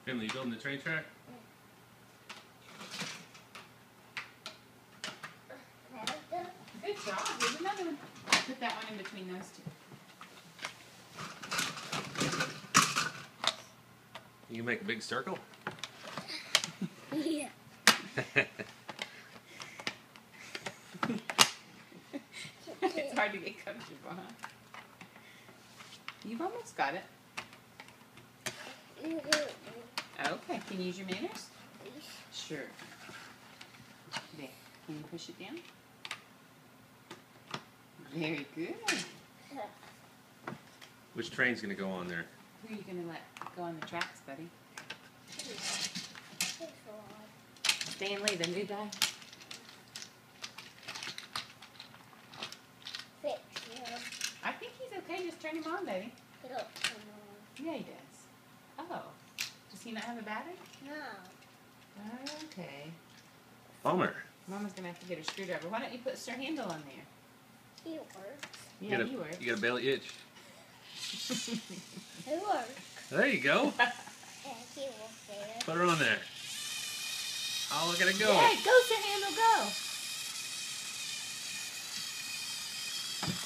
Finley, you building the train track? Good job. Here's another one. Put that one in between those two. You can make a big circle? Yeah. It's hard to get comfortable, huh? You've almost got it. Okay, can you use your manners? Sure. There. Can you push it down? Very good. Which train's gonna go on there? Who are you going to let go on the tracks, buddy? Stanley, the new guy? Fix him. I think he's okay. Just turn him on, baby. He don't come on. Yeah, he does. Oh. Does he not have a battery? No. Okay. Bummer. Mama's going to have to get her screwdriver. Why don't you put a stir handle on there? He works. Yeah, he works. You got a belly itch. He works. There you go. Yeah, he will there. Put her on there. Oh, look at it go. Yeah, go stir handle, go.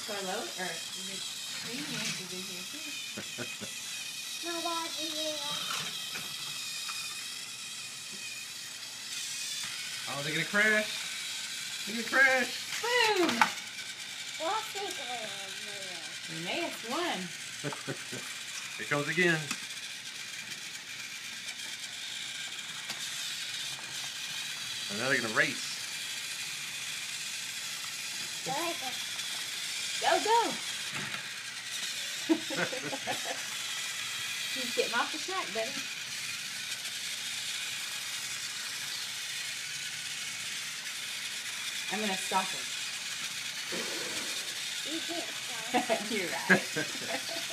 Go low, or is it green is in here too? Nobody here. Oh, they're gonna crash. They're gonna crash. Boom! What's he going Emmaus won. Here comes again. And now they're gonna race. Go, go! He's getting off the track, buddy. I'm going to stop him. You can't stop. You're right.